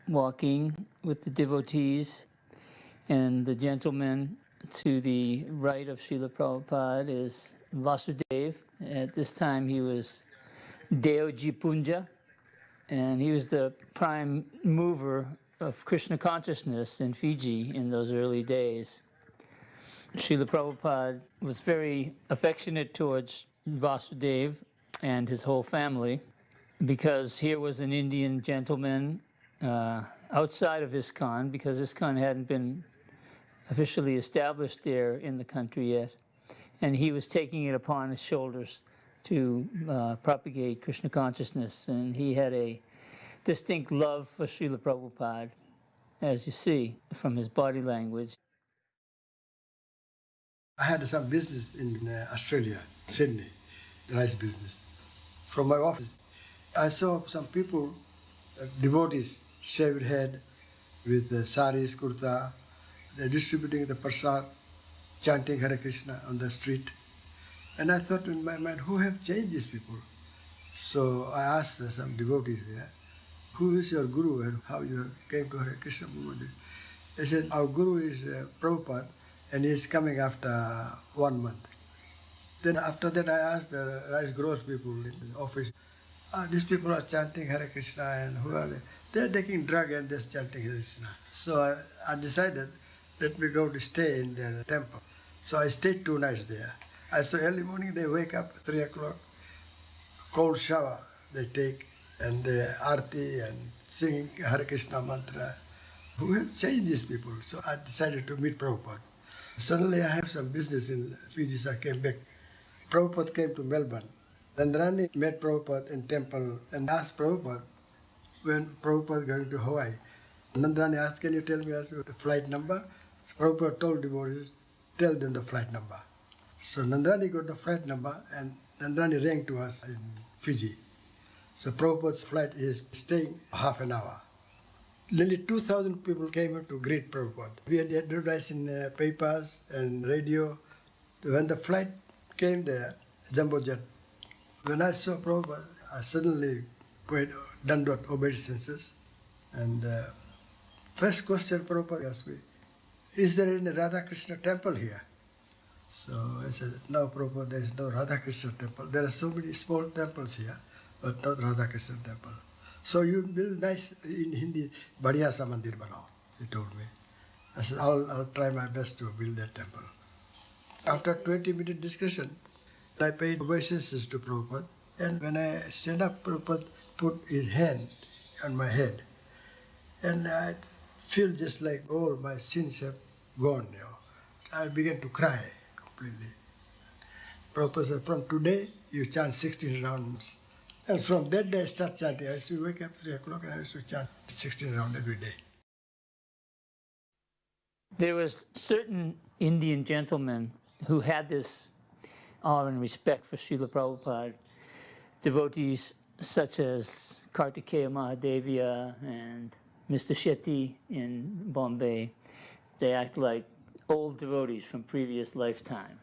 walking with the devotees, and the gentleman to the right of Srila Prabhupada is Vasudeva. At this time he was Deoji Punja, and he was the prime mover of Krishna consciousness in Fiji in those early days. Srila Prabhupada was very affectionate towards Vasudeva and his whole family, because here was an Indian gentleman outside of ISKCON, because ISKCON hadn't been officially established there in the country yet, and he was taking it upon his shoulders to propagate Krishna consciousness, and he had a distinct love for Srila Prabhupada, as you see from his body language. I had some business in Australia, Sydney, rice business. From my office, I saw some people, devotees, shaved head with saris, kurta. They're distributing the prasad, chanting Hare Krishna on the street. And I thought in my mind, who have changed these people? So I asked some devotees there, who is your guru and how you came to Hare Krishna movement? They said, our guru is Prabhupada, and he is coming after 1 month. Then after that I asked the rice growers people in the office, these people are chanting Hare Krishna, and who are they? They're taking drug and they're chanting Hare Krishna. So I decided, let me go to stay in their temple. So I stayed 2 nights there. I saw early morning they wake up at 3 o'clock, cold shower they take, and arti and singing Hare Krishna mantra. Who have changed these people? So I decided to meet Prabhupada. Suddenly I have some business in Fiji, so I came back. Prabhupada came to Melbourne. Nandrani met Prabhupada in temple and asked Prabhupada when Prabhupada going to Hawaii. Nandrani asked, can you tell me also the flight number? So Prabhupada told devotees, tell them the flight number. So Nandrani got the flight number, and Nandrani rang to us in Fiji. So Prabhupada's flight is staying half an hour. Nearly 2,000 people came up to greet Prabhupada. We had advertised in papers and radio. When the flight came there, jumbo jet, when I saw Prabhupada, I suddenly paid Dandot obeisances. And first question Prabhupada asked me, is there any Radha Krishna temple here? So I said, no, Prabhupada, there is no Radha Krishna temple. There are so many small temples here, but not Radha Krishna temple. So you build nice, in Hindi, Badhiya sa mandir banao, he told me. I said, I'll try my best to build that temple. After 20-minute discussion, I paid obeisances to Prabhupada. And when I stand up, Prabhupada put his hand on my head. And I feel just like all my sins have gone. I began to cry completely. Prabhupada said, from today, you chant 16 rounds. And from that day, I start chanting. I used to wake up 3 o'clock and I used to chant 16 rounds every day. There was certain Indian gentlemen who had this awe and respect for Srila Prabhupada, devotees such as Kartikeya Mahadevia and Mr. Shetty in Bombay. They act like old devotees from previous lifetime,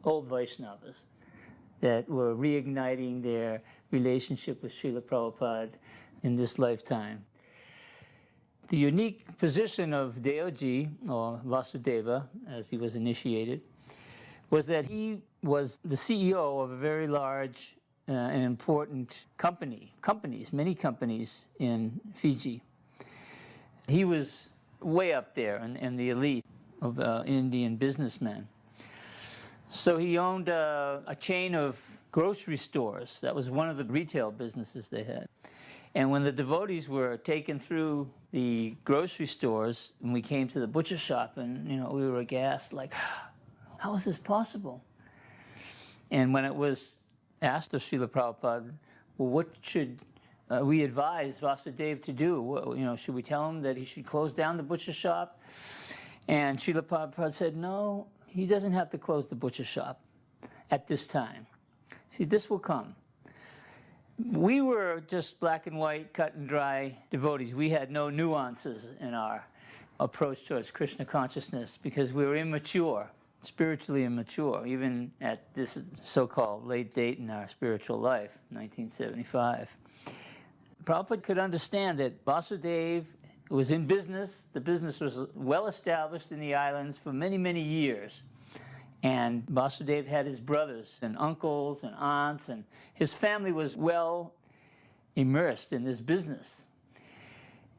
old Vaishnavas that were reigniting their relationship with Srila Prabhupada in this lifetime. The unique position of Deoji, or Vasudeva, as he was initiated, was that he was the CEO of a very large and important many companies in Fiji. He was way up there in the elite of Indian businessmen. So he owned a chain of grocery stores. That was one of the retail businesses they had. And when the devotees were taken through the grocery stores, and we came to the butcher shop, and we were aghast, like, how is this possible? And when it was asked of Srila Prabhupada, well, what should we advise Vasudeva to do? Should we tell him that he should close down the butcher shop? And Srila Prabhupada said, no, he doesn't have to close the butcher shop at this time. See, this will come. We were just black and white, cut and dry devotees. We had no nuances in our approach towards Krishna consciousness because we were immature, spiritually immature, even at this so-called late date in our spiritual life, 1975. Prabhupada could understand that Vasudeva was in business. The business was well established in the islands for many, many years. And Vasudeva had his brothers and uncles and aunts, and his family was well immersed in this business.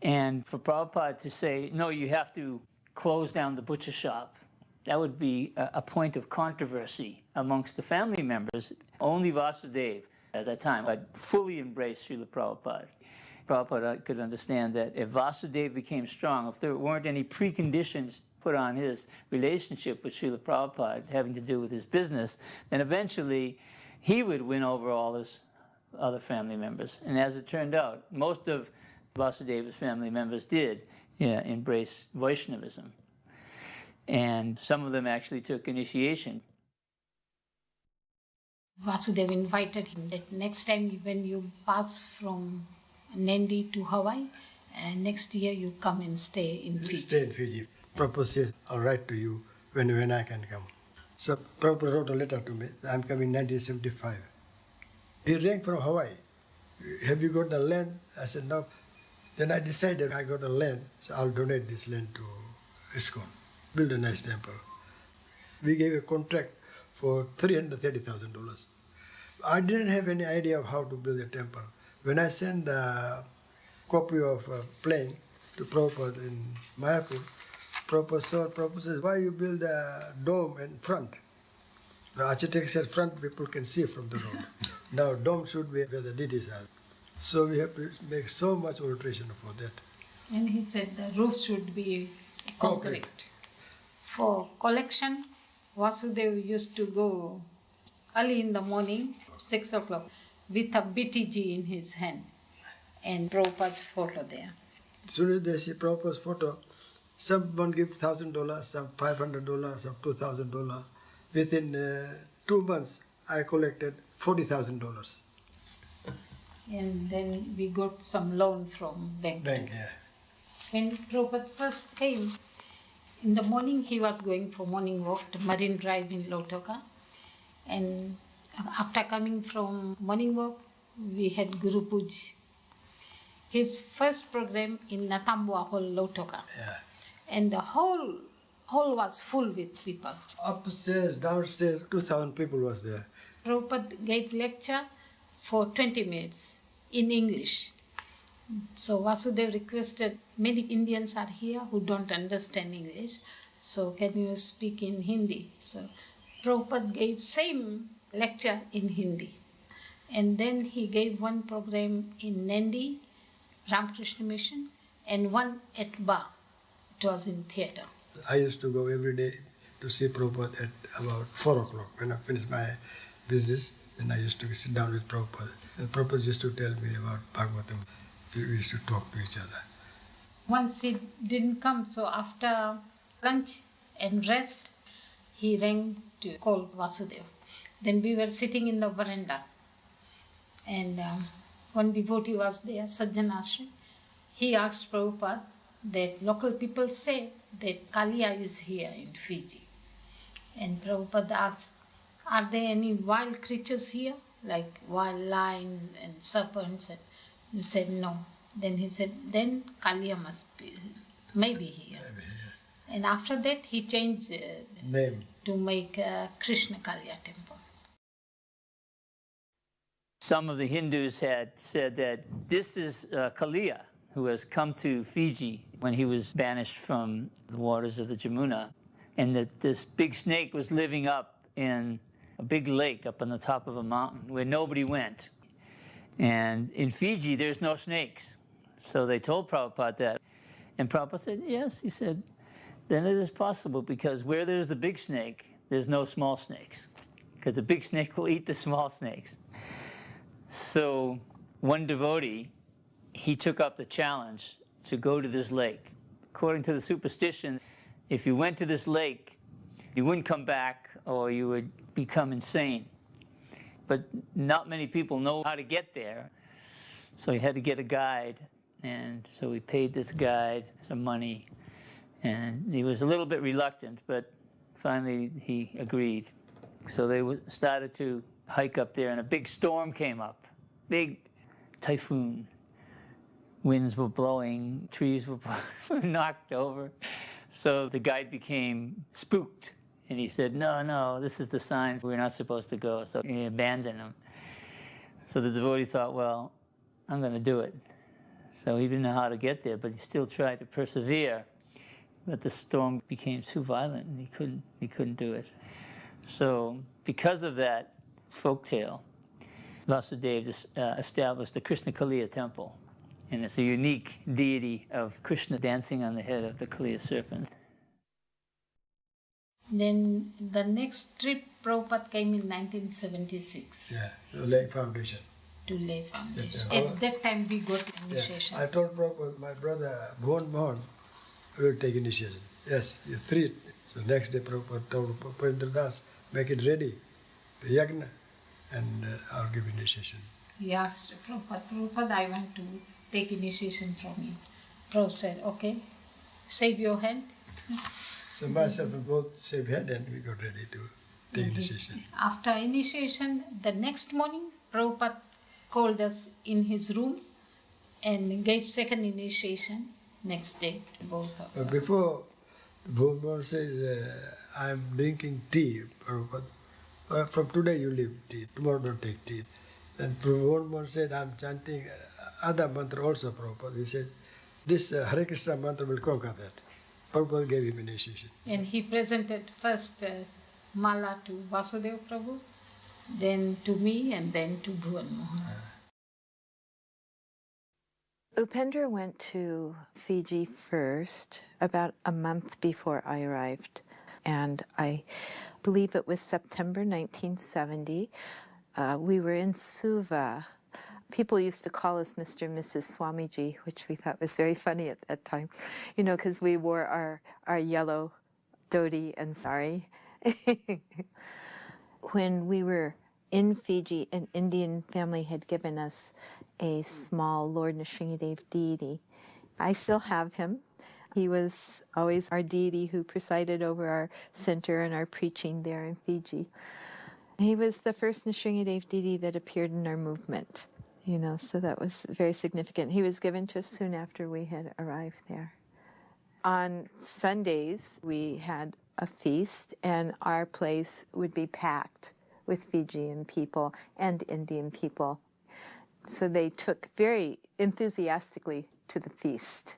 And for Prabhupada to say, no, you have to close down the butcher shop, that would be a point of controversy amongst the family members. Only Vasudeva at that time had fully embraced Srila Prabhupada. Prabhupada could understand that if Vasudeva became strong, if there weren't any preconditions put on his relationship with Srila Prabhupada having to do with his business, then eventually he would win over all his other family members. And as it turned out, most of Vasudeva's family members did embrace Vaishnavism. And some of them actually took initiation. Vasudeva invited him that next time when you pass from Nandi to Hawaii, next year you come and stay in Fiji. Stay in Fiji. Prabhupada says, I'll write to you when I can come. So Prabhupada wrote a letter to me. I'm coming 1975. He rang from Hawaii. Have you got the land? I said, no. Then I decided I got the land, so I'll donate this land to ISKCON. Build a nice temple. We gave a contract for $330,000. I didn't have any idea of how to build a temple. When I sent the copy of a plan to Prabhupada in Mayapur, Prabhupada says, why you build a dome in front? The architect said front people can see from the road. Now dome should be where the deities are. So we have to make so much alteration for that. And he said the roof should be concrete. For collection, Vasudeva used to go early in the morning, 6 o'clock, with a BTG in his hand and Prabhupada's photo there. As soon as they see Prabhupada's photo, someone gives $1,000, some $500, some $2,000. Within 2 months, I collected $40,000. And then we got some loan from bank. Yeah. When Prabhupada first came, in the morning he was going for morning walk to Marine Drive in Lautoka. And after coming from morning walk, we had Guru Puj. His first program in Natambua Hall, Lautoka. Yeah. And the whole was full with people. Upstairs, downstairs, 2,000 people was there. Prabhupada gave lecture for 20 minutes in English. So Vasudeva requested, many Indians are here who don't understand English, so can you speak in Hindi? So Prabhupada gave same lecture in Hindi. And then he gave one program in Nandi, Ramakrishna Mission, and one at Ba. It was in theatre. I used to go every day to see Prabhupada at about 4 o'clock. When I finished my business, then I used to sit down with Prabhupada. And Prabhupada used to tell me about Bhagavatam. We used to talk to each other. Once he didn't come, so after lunch and rest, he rang to call Vasudeva. Then we were sitting in the veranda, and one devotee was there, Sajjanashri. He asked Prabhupada that local people say that Kaliya is here in Fiji. And Prabhupada asked, are there any wild creatures here, like wild lions and serpents? And he said no. Then he said, then Kaliya must be, maybe here. And after that he changed Name to make Krishna Kaliya temple. Some of the Hindus had said that this is Kaliya, who has come to Fiji when he was banished from the waters of the Jamuna, and that this big snake was living up in a big lake up on the top of a mountain where nobody went. And in Fiji, there's no snakes. So they told Prabhupada that. And Prabhupada said, yes. He said, then it is possible, because where there's the big snake, there's no small snakes, because the big snake will eat the small snakes. So one devotee, he took up the challenge to go to this lake. According to the superstition, if you went to this lake, you wouldn't come back or you would become insane. But not many people know how to get there. So he had to get a guide. And so we paid this guide some money. And he was a little bit reluctant, but finally he agreed. So they started to hike up there, and a big storm came up, big typhoon. winds were blowing, trees were knocked over. So the guide became spooked, and he said, no, this is the sign we're not supposed to go. So he abandoned him. So the devotee thought, well, I'm going to do it. So he didn't know how to get there, but he still tried to persevere. But the storm became too violent, and he couldn't do it. So because of that folktale, Vasudeva established the Krishna Kaliya temple. And it's a unique deity of Krishna dancing on the head of the Kaliya serpent. Then the next trip, Prabhupada came in 1976 Yeah, so laying foundation. to lay foundation. Yeah. At that time we got initiation. Yeah. I told Prabhupada, my brother Bhuvan Mohan will take initiation. Yes, you three. So next day Prabhupada told Parindra Das, make it ready, the yagna, and I'll give initiation. He asked Prabhupada, I want to take initiation from you. Prabhupada said, okay, save your hand. So myself and both same head, and we got ready to take initiation. After initiation, the next morning, Prabhupada called us in his room and gave second initiation next day, both of But us. before, Bhuvan Mohan says, I'm drinking tea, Prabhupada. From today you leave tea, tomorrow don't take tea. And Bhuvan Mohan said, I'm chanting other mantra also, Prabhupada. He says, this Hare Krishna mantra will conquer that. Prabhupada gave him initiation. And he presented first Mala to Vasudeva Prabhu, then to me, and then to Bhuvan Mohan. Upendra went to Fiji first, about a month before I arrived. And I believe it was September 1970. We were in Suva. People used to call us Mr. and Mrs. Swamiji, which we thought was very funny at that time, you know, because we wore our yellow dhoti and sari. When we were in Fiji, an Indian family had given us a small Lord Nrsimhadev deity. I still have him. He was always our deity who presided over our center and our preaching there in Fiji. He was the first Nrsimhadev deity that appeared in our movement, you know, so that was very significant. He was given to us soon after we had arrived there. On Sundays, we had a feast, and our place would be packed with Fijian people and Indian people. So they took very enthusiastically to the feast.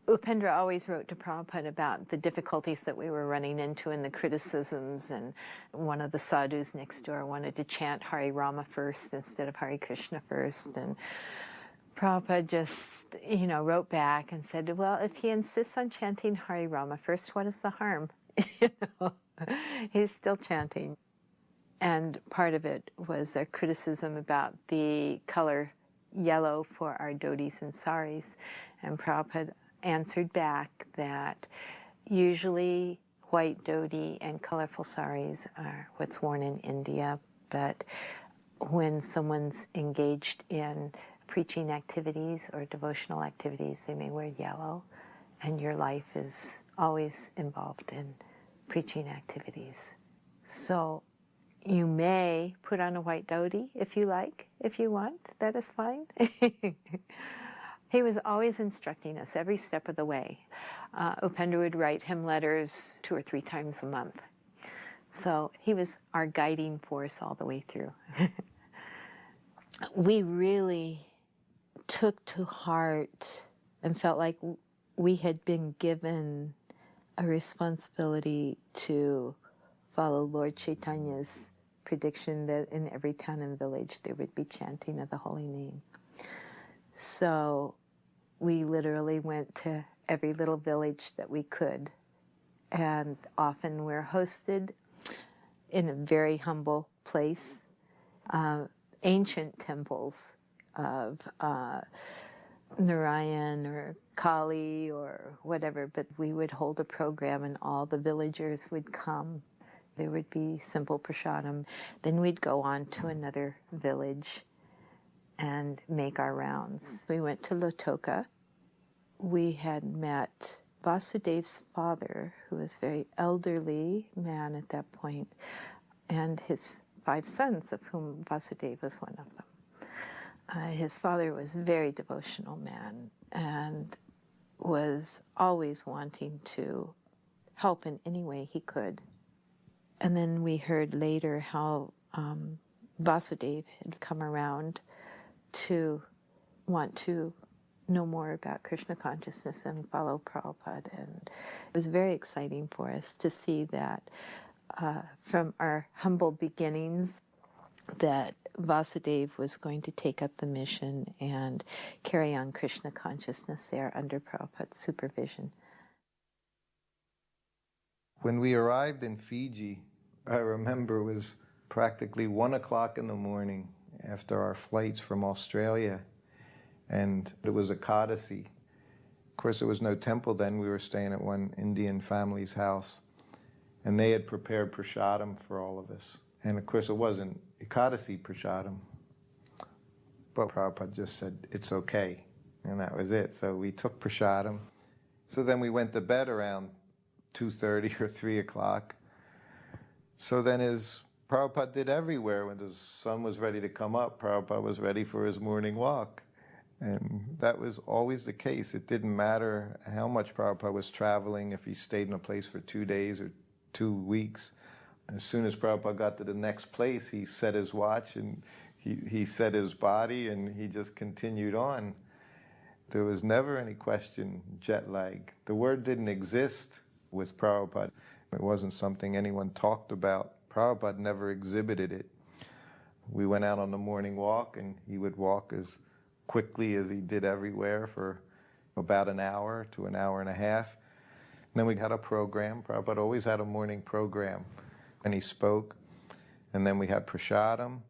Upendra always wrote to Prabhupada about the difficulties that we were running into and the criticisms, and one of the sadhus next door wanted to chant Hare Rama first instead of Hare Krishna first, and Prabhupada just, you know, wrote back and said, well, if he insists on chanting Hare Rama first, what is the harm? You know, he's still chanting. And part of it was a criticism about the color yellow for our dhotis and saris, and Prabhupada answered back that usually white dhoti and colorful saris are what's worn in India, but when someone's engaged in preaching activities or devotional activities, they may wear yellow, and your life is always involved in preaching activities. So you may put on a white dhoti if you like, if you want, that is fine. He was always instructing us every step of the way. Upendra would write him letters 2 or 3 times a month. So he was our guiding force all the way through. We really took to heart and felt like we had been given a responsibility to follow Lord Chaitanya's prediction that in every town and village there would be chanting of the holy name. So we literally went to every little village that we could, and often we're hosted in a very humble place, ancient temples of Narayan or Kali or whatever, but we would hold a program and all the villagers would come. There would be simple prasadam. Then we'd go on to another village and make our rounds. We went to Lotoka. We had met Vasudev's father, who was a very elderly man at that point, and his 5 sons, of whom Vasudev was one of them. His father was a very devotional man and was always wanting to help in any way he could. And then we heard later how Vasudev had come around to want to know more about Krishna consciousness and follow Prabhupada. And it was very exciting for us to see that from our humble beginnings, that Vasudev was going to take up the mission and carry on Krishna consciousness there under Prabhupada's supervision. When we arrived in Fiji, I remember it was practically 1 o'clock in the morning after our flights from Australia, and it was Ekadasi. Of course, there was no temple then. We were staying at one Indian family's house, and they had prepared prasadam for all of us. And of course, it wasn't Ekadasi prasadam, but Prabhupada just said, it's okay, and that was it. So we took prasadam. So then we went to bed around 2:30 or 3 o'clock. So then, as Prabhupada did everywhere, when the sun was ready to come up, Prabhupada was ready for his morning walk. And that was always the case. It didn't matter how much Prabhupada was traveling, if he stayed in a place for 2 days or 2 weeks. As soon as Prabhupada got to the next place, he set his watch and he set his body and he just continued on. There was never any question, jet lag. The word didn't exist with Prabhupada. It wasn't something anyone talked about. Prabhupada never exhibited it. We went out on the morning walk and he would walk as quickly as he did everywhere for about an hour to an hour and a half. And then we had a program. Prabhupada always had a morning program. And he spoke. And then we had prasadam.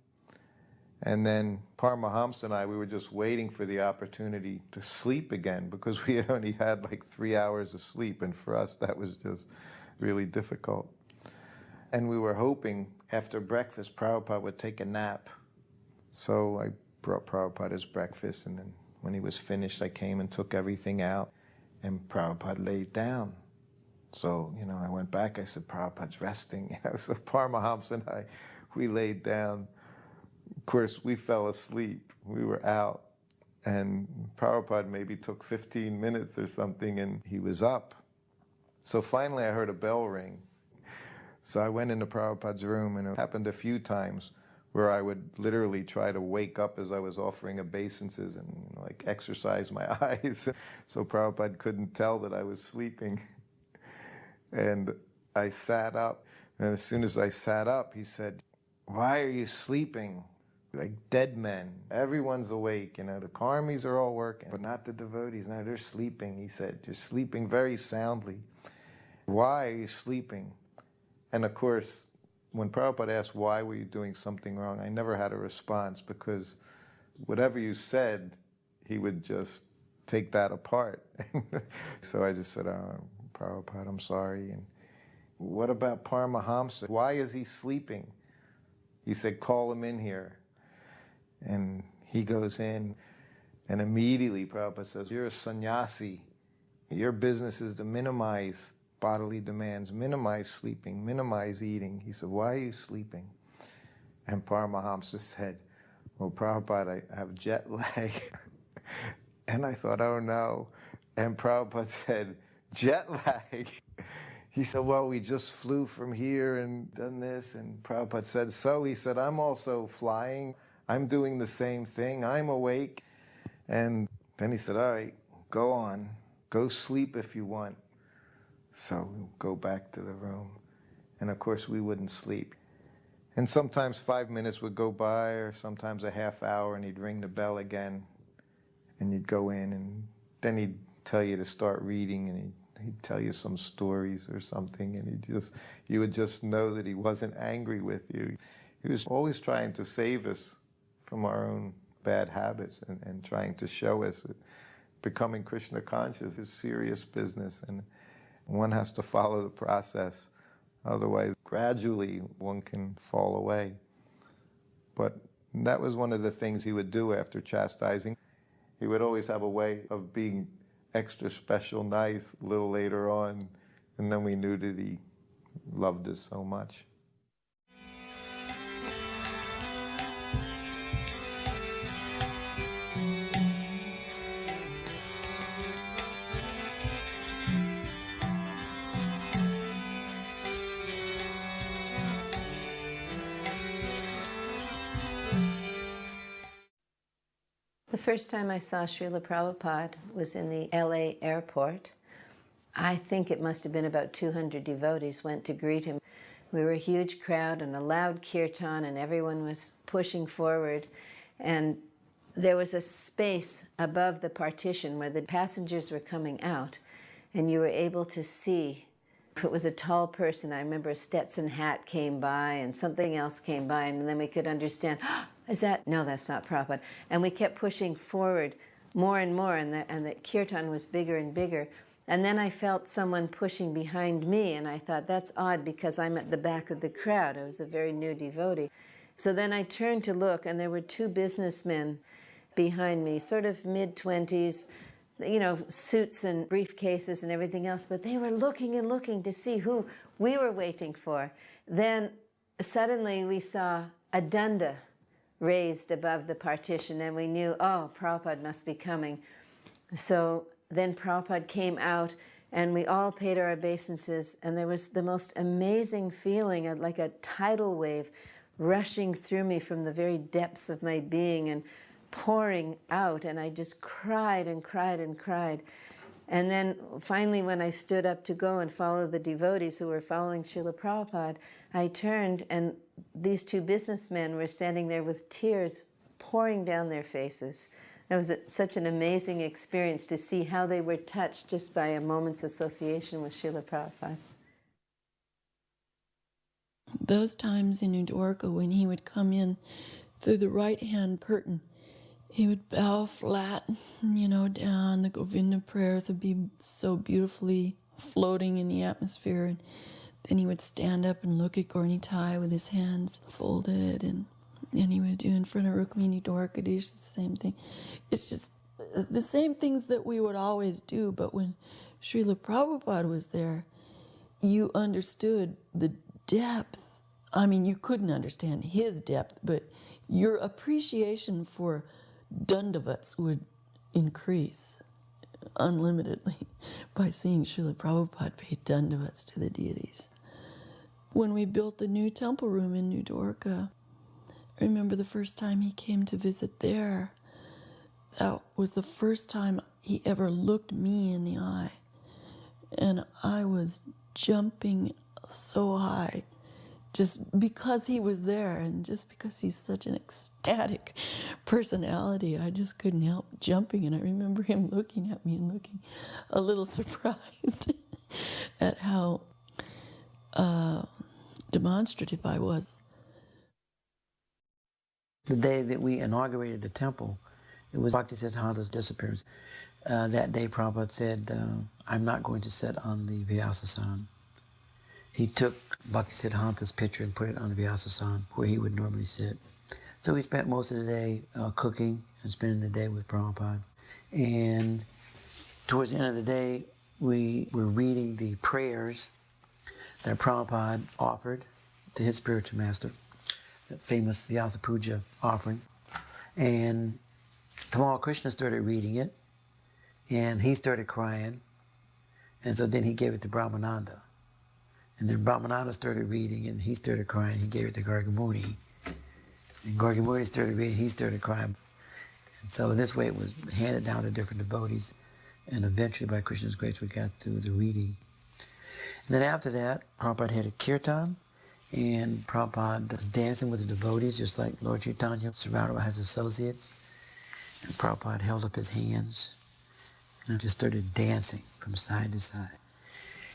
And then Paramahamsa and I, we were just waiting for the opportunity to sleep again because we had only had like 3 hours of sleep. And for us, that was just really difficult. And we were hoping after breakfast, Prabhupada would take a nap. So I brought Prabhupada his breakfast, and then when he was finished, I came and took everything out, and Prabhupada laid down. So, I went back, I said, Prabhupada's resting. So Paramahamsa and I, we laid down. Of course, we fell asleep. We were out. And Prabhupada maybe took 15 minutes or something, and he was up. So finally, I heard a bell ring. So I went into Prabhupada's room, and it happened a few times where I would literally try to wake up as I was offering obeisances and exercise my eyes. So Prabhupada couldn't tell that I was sleeping. And I sat up, and as soon as I sat up, he said, why are you sleeping? Like dead men. Everyone's awake, the karmis are all working, but not the devotees. No, they're sleeping, he said. You're sleeping very soundly. Why are you sleeping? And of course, when Prabhupada asked, why were you doing something wrong? I never had a response because whatever you said, he would just take that apart. So I just said, oh, Prabhupada, I'm sorry. And what about Paramahamsa? Why is he sleeping? He said, call him in here. And he goes in, and immediately Prabhupada says, you're a sannyasi. Your business is to minimize bodily demands, minimize sleeping, minimize eating. He said, why are you sleeping? And Paramahamsa said, well, Prabhupada, I have jet lag. And I thought, oh no. And Prabhupada said, jet lag? He said, well, we just flew from here and done this. And Prabhupada said, so? He said, I'm also flying. I'm doing the same thing. I'm awake. And then he said, all right, go on. Go sleep if you want. So we'll go back to the room. And of course, we wouldn't sleep. And sometimes 5 minutes would go by, or sometimes a half hour, and he'd ring the bell again. And you'd go in, and then he'd tell you to start reading, and he'd tell you some stories or something, and you would just know that he wasn't angry with you. He was always trying to save us from our own bad habits and trying to show us that becoming Krishna conscious is serious business, and one has to follow the process. Otherwise, gradually, one can fall away. But that was one of the things he would do after chastising. He would always have a way of being extra special nice a little later on, and then we knew that he loved us so much. first time I saw Srila Prabhupada was in the LA airport. I think it must have been about 200 devotees went to greet him. We were a huge crowd and a loud kirtan, and everyone was pushing forward. And there was a space above the partition where the passengers were coming out, and you were able to see. If it was a tall person, I remember a Stetson hat came by and something else came by, and then we could understand, oh, is that? No, that's not Prabhupada. And we kept pushing forward more and more, and the kirtan was bigger and bigger. And then I felt someone pushing behind me, and I thought, that's odd because I'm at the back of the crowd. I was a very new devotee. So then I turned to look, and there were two businessmen behind me, sort of mid-20s, you know, suits and briefcases and everything else, but they were looking and looking to see who we were waiting for. Then suddenly we saw a danda raised above the partition, and we knew, oh, Prabhupada must be coming. So then Prabhupada came out, and we all paid our obeisances, and there was the most amazing feeling of like a tidal wave rushing through me from the very depths of my being and pouring out, and I just cried and cried and cried. And then finally, when I stood up to go and follow the devotees who were following Srila Prabhupada, I turned, and these two businessmen were standing there with tears pouring down their faces. It was such an amazing experience to see how they were touched just by a moment's association with Srila Prabhupada. Those times in New Dwarka when he would come in through the right-hand curtain, he would bow flat, you know, down. The Govinda prayers would be so beautifully floating in the atmosphere. And then he would stand up and look at Gaurnitai with his hands folded. And he would do in front of Rukmini Dwarkadish the same thing. It's just the same things that we would always do. But when Srila Prabhupada was there, you understood the depth. I mean, you couldn't understand his depth, but your appreciation for Dandavats would increase unlimitedly by seeing Srila Prabhupada pay Dandavats to the deities. When we built the new temple room in New Dwarka, I remember the first time he came to visit there. That was the first time he ever looked me in the eye. And I was jumping so high just because he was there, and just because he's such an ecstatic personality, I just couldn't help jumping. And I remember him looking at me and looking a little surprised at how demonstrative I was. The day that we inaugurated the temple, it was Bhakti Siddhanta's disappearance. That day Prabhupada said, I'm not going to sit on the Vyasasana. He took Bhakti Siddhanta's picture and put it on the Vyasasana where he would normally sit. So we spent most of the day cooking and spending the day with Prabhupada. And towards the end of the day, we were reading the prayers that Prabhupada offered to his spiritual master, the famous Vyasa Puja offering. And Tamal Krishna started reading it, and he started crying. And so then he gave it to Brahmananda. And then Brahmananda started reading, and he started crying. He gave it to Gargamuni. And Gargamuni started reading, he started crying. And so this way it was handed down to different devotees. And eventually, by Krishna's grace, we got through the reading. And then after that, Prabhupada had a kirtan, and Prabhupada was dancing with the devotees, just like Lord Chaitanya, surrounded by his associates. And Prabhupada held up his hands and just started dancing from side to side.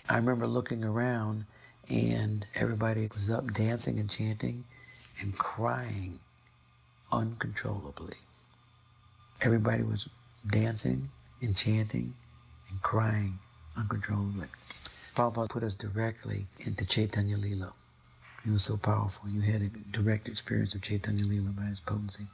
I remember looking around, and everybody was up dancing and chanting and crying uncontrollably. Everybody was dancing and chanting and crying uncontrollably. Prabhupada put us directly into Chaitanya Lila. It was so powerful. You had a direct experience of Chaitanya Lila by his potency.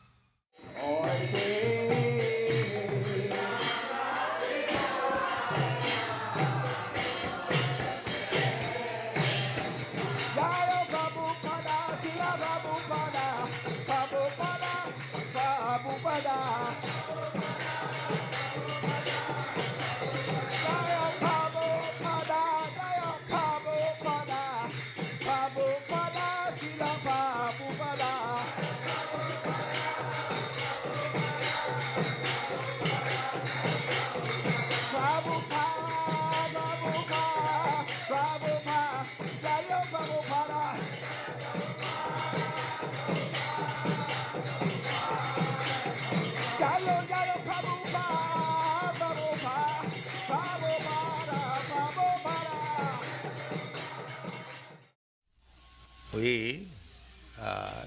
We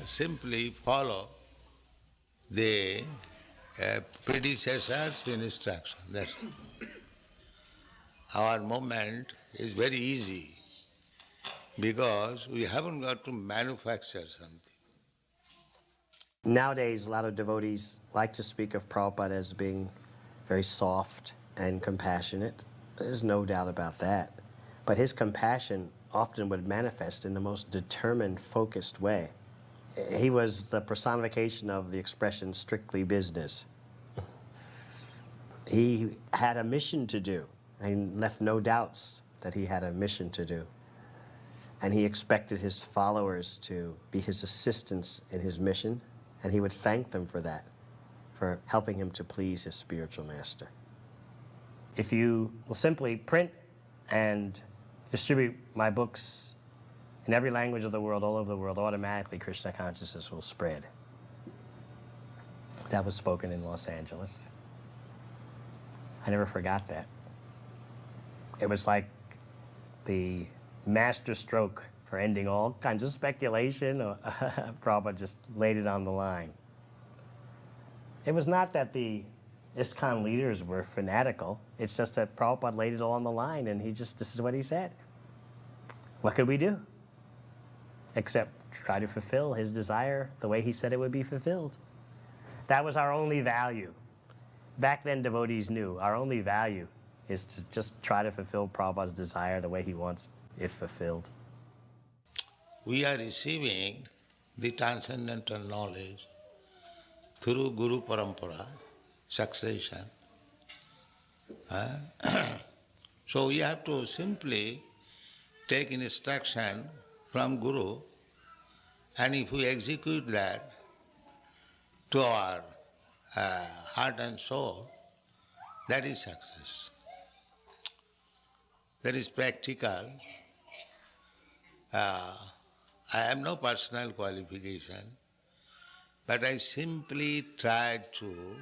simply follow the predecessor's instruction. That's it. Our movement is very easy because we haven't got to manufacture something. Nowadays, a lot of devotees like to speak of Prabhupada as being very soft and compassionate. There's no doubt about that. But his compassion often would manifest in the most determined, focused way. He was the personification of the expression strictly business. He had a mission to do, and he left no doubts that he had a mission to do. And he expected his followers to be his assistants in his mission, and he would thank them for that, for helping him to please his spiritual master. If you will simply print and distribute my books in every language of the world, all over the world, automatically Krishna consciousness will spread. That was spoken in Los Angeles. I never forgot that. It was like the master stroke for ending all kinds of speculation. Prabhupada just laid it on the line. It was not that the ISKCON leaders were fanatical. It's just that Prabhupada laid it all on the line, and this is what he said. What could we do? Except try to fulfill his desire the way he said it would be fulfilled. That was our only value. Back then, devotees knew our only value is to just try to fulfill Prabhupada's desire the way he wants it fulfilled. We are receiving the transcendental knowledge through Guru Parampara, succession. So we have to simply take instruction from Guru, and if we execute that to our heart and soul, that is success. That is practical. I have no personal qualification, but I simply try to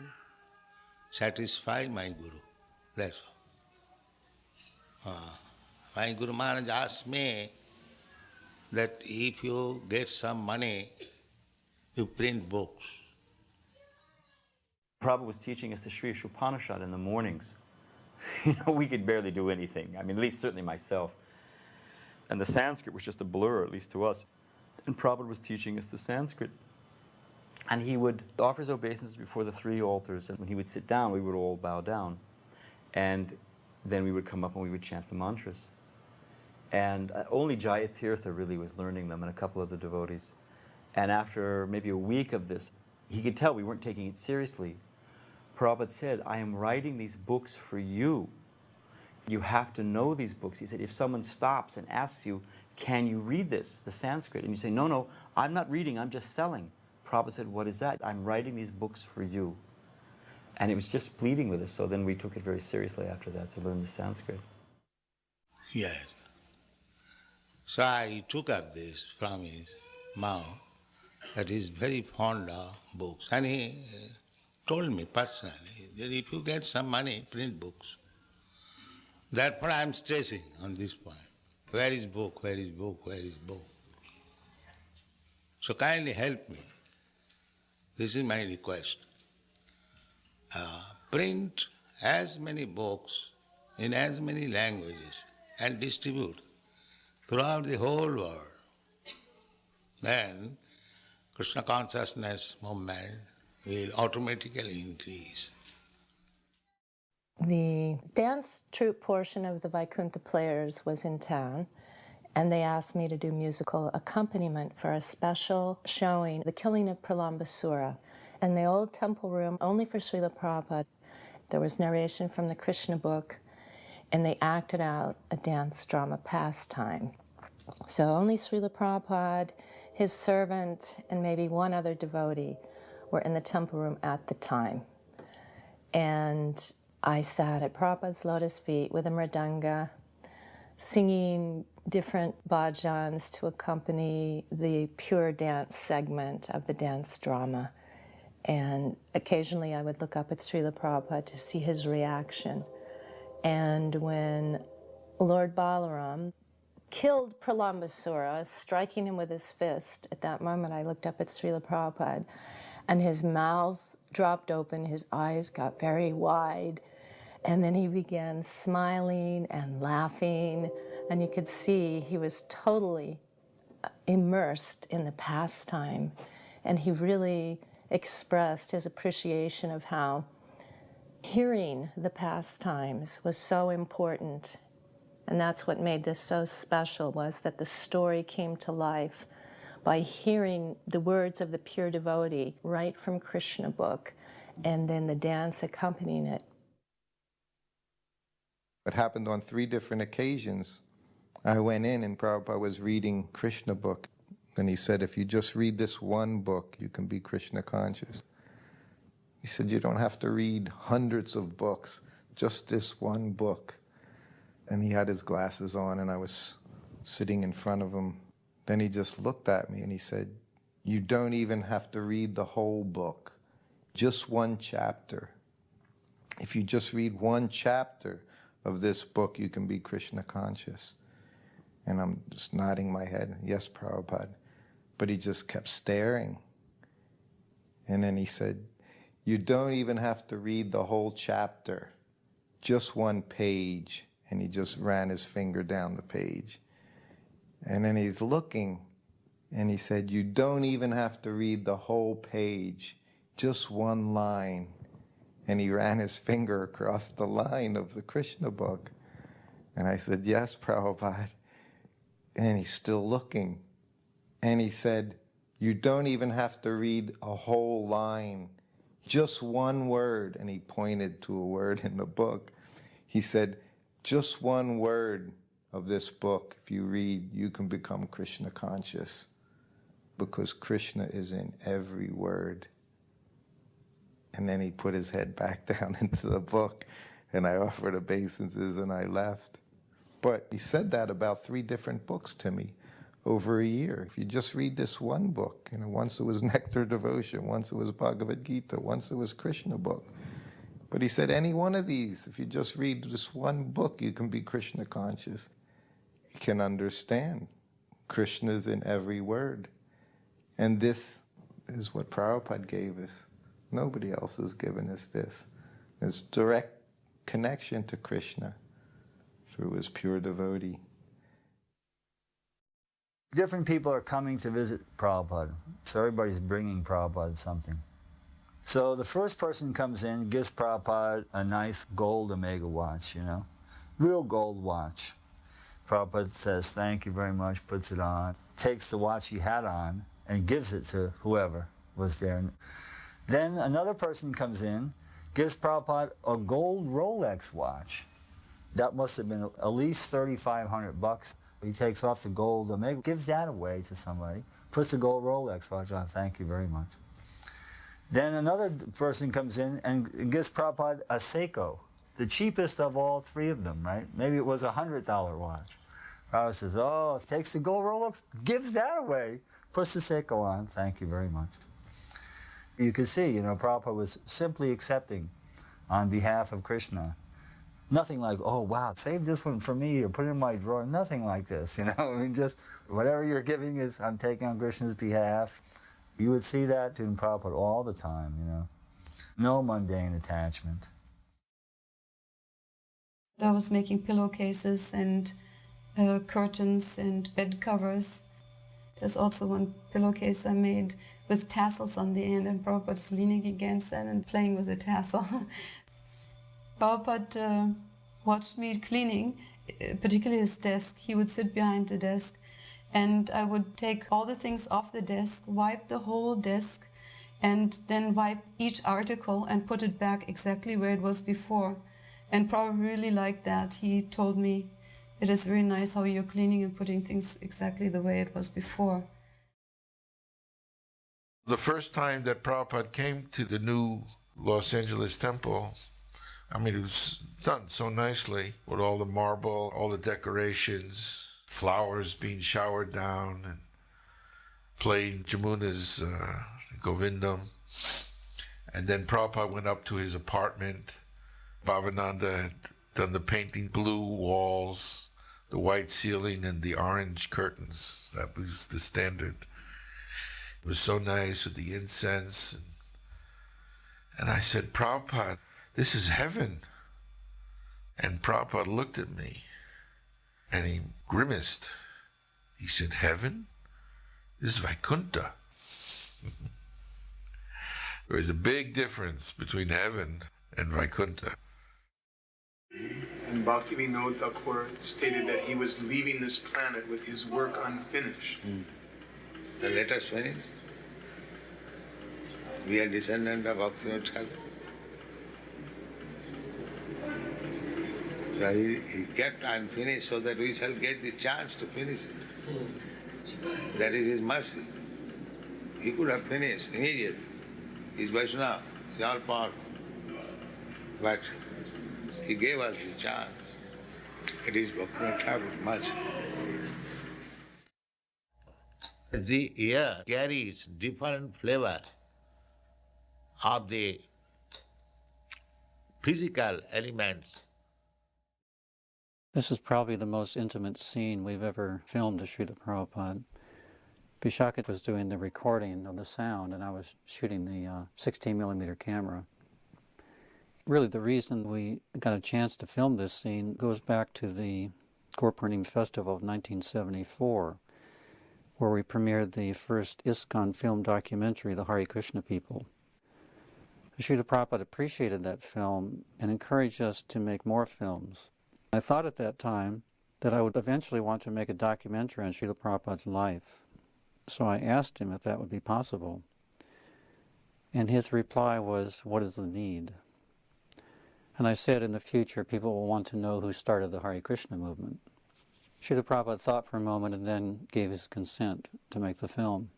satisfy my Guru. That's all. My Guru Maharaj asked me that if you get some money, you print books. Prabhupada was teaching us the Sri Upanishad in the mornings. We could barely do anything. I mean, at least certainly myself. And the Sanskrit was just a blur, at least to us. And Prabhupada was teaching us the Sanskrit. And he would offer his obeisances before the three altars, and when he would sit down, we would all bow down. And then we would come up and we would chant the mantras. And only Jayatirtha really was learning them, and a couple of the devotees. And after maybe a week of this, he could tell we weren't taking it seriously. Prabhupada said, I am writing these books for you. You have to know these books. He said, if someone stops and asks you, can you read this, the Sanskrit? And you say, no, no, I'm not reading, I'm just selling. Prabhupada said, what is that? I'm writing these books for you. And it was just pleading with us, so then we took it very seriously after that to learn the Sanskrit. Yes. So I took up this from his mouth, that he is very fond of books. And he told me personally that if you get some money, print books. Therefore I am stressing on this point. Where is book, where is book, where is book? So kindly help me. This is my request. Print as many books in as many languages and distribute throughout the whole world. Then Krishna consciousness movement will automatically increase. The dance troupe portion of the Vaikuntha Players was in town, and they asked me to do musical accompaniment for a special showing, The Killing of Pralambasura, in the old temple room, only for Srila Prabhupada. There was narration from the Krishna book, and they acted out a dance drama pastime. So only Srila Prabhupada, his servant, and maybe one other devotee were in the temple room at the time. And I sat at Prabhupada's lotus feet with a mridanga, singing different bhajans to accompany the pure dance segment of the dance drama. And occasionally I would look up at Srila Prabhupada to see his reaction. And when Lord Balaram killed Pralambasura, striking him with his fist, at that moment I looked up at Srila Prabhupada, and his mouth dropped open, his eyes got very wide, and then he began smiling and laughing, and you could see he was totally immersed in the pastime, and he really expressed his appreciation of how hearing the pastimes was so important. And that's what made this so special, was that the story came to life by hearing the words of the pure devotee right from Krishna book, and then the dance accompanying it. It happened on 3 different occasions. I went in and Prabhupada was reading Krishna book, and he said, if you just read this one book, you can be Krishna conscious. He said, you don't have to read hundreds of books, just this one book. And he had his glasses on, and I was sitting in front of him. Then he just looked at me and he said, you don't even have to read the whole book, just one chapter. If you just read one chapter of this book, you can be Krishna conscious. And I'm just nodding my head, yes, Prabhupada. But he just kept staring. And then he said, you don't even have to read the whole chapter, just one page. And he just ran his finger down the page. And then he's looking, and he said, you don't even have to read the whole page, just one line. And he ran his finger across the line of the Krishna book. And I said, yes, Prabhupada. And he's still looking. And he said, you don't even have to read a whole line, just one word. And he pointed to a word in the book. He said, just one word of this book, if you read, you can become Krishna conscious, because Krishna is in every word. And then he put his head back down into the book, and I offered obeisances and I left. But he said that about 3 different books to me over a year. If you just read this one book, once it was Nectar Devotion, once it was Bhagavad Gita, once it was Krishna book. But he said, any one of these, if you just read this one book, you can be Krishna conscious. You can understand. Krishna is in every word. And this is what Prabhupada gave us. Nobody else has given us this. This direct connection to Krishna through his pure devotee. Different people are coming to visit Prabhupada, so everybody's bringing Prabhupada something. So the first person comes in, gives Prabhupada a nice gold Omega watch, real gold watch. Prabhupada says, thank you very much, puts it on, takes the watch he had on, and gives it to whoever was there. Then another person comes in, gives Prabhupada a gold Rolex watch. That must have been at least $3,500. He takes off the gold Omega, gives that away to somebody, puts the gold Rolex watch on, thank you very much. Then another person comes in and gives Prabhupada a Seiko, the cheapest of all 3 of them, right? Maybe it was a $100 watch. Prabhupada says, oh, takes the gold Rolex, gives that away, puts the Seiko on, thank you very much. You can see, Prabhupada was simply accepting on behalf of Krishna. Nothing like, oh, wow, save this one for me or put it in my drawer. Nothing like this, just whatever you're giving is, I'm taking on Krishna's behalf. You would see that in Prabhupada all the time, No mundane attachment. I was making pillowcases and curtains and bed covers. There's also one pillowcase I made with tassels on the end, and Prabhupada's leaning against that and playing with the tassel. Prabhupada watched me cleaning, particularly his desk. He would sit behind the desk, and I would take all the things off the desk, wipe the whole desk, and then wipe each article and put it back exactly where it was before. And Prabhupada really liked that. He told me, it is very nice how you're cleaning and putting things exactly the way it was before. The first time that Prabhupada came to the new Los Angeles temple, it was done so nicely with all the marble, all the decorations, flowers being showered down, and playing Jamuna's Govindam. And then Prabhupada went up to his apartment. Bhavananda had done the painting, blue walls, the white ceiling, and the orange curtains. That was the standard. It was so nice with the incense. And I said, Prabhupada, this is heaven. And Prabhupada looked at me and he grimaced. He said, heaven? This is Vaikuntha. There is a big difference between heaven and Vaikuntha. And Bhaktivinoda Thakur stated that he was leaving this planet with his work unfinished. Then let us finish. We are descendants of Bhaktivinoda Thakur. So he kept unfinished so that we shall get the chance to finish it. That is his mercy. He could have finished immediately. He's Vaishnava, he's all powerful. But he gave us the chance. It is Bhaktivinoda Thakur's mercy. The air carries different flavor of the physical elements. This is probably the most intimate scene we've ever filmed of Srila Prabhupada. Vishaka was doing the recording of the sound and I was shooting the 16mm camera. Really the reason we got a chance to film this scene goes back to the Gurpurnima Festival of 1974, where we premiered the first ISKCON film documentary, The Hare Krishna People. Srila Prabhupada appreciated that film and encouraged us to make more films. I thought at that time that I would eventually want to make a documentary on Srila Prabhupada's life. So I asked him if that would be possible. And his reply was, what is the need? And I said, in the future, people will want to know who started the Hare Krishna movement. Srila Prabhupada thought for a moment and then gave his consent to make the film.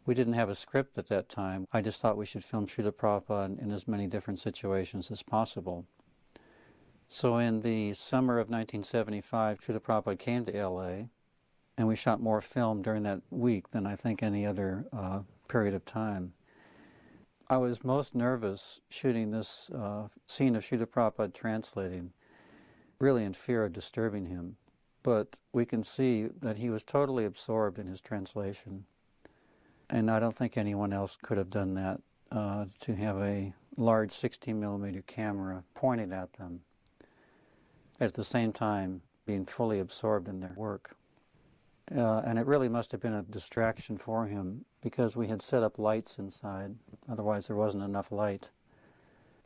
We didn't have a script at that time. I just thought we should film Srila Prabhupada in as many different situations as possible. So in the summer of 1975, Srila Prabhupada came to LA, and we shot more film during that week than I think any other period of time. I was most nervous shooting this scene of Srila Prabhupada translating, really in fear of disturbing him. But we can see that he was totally absorbed in his translation. And I don't think anyone else could have done that, to have a large 16mm camera pointed at them, at the same time being fully absorbed in their work. And it really must have been a distraction for him because we had set up lights inside, otherwise there wasn't enough light.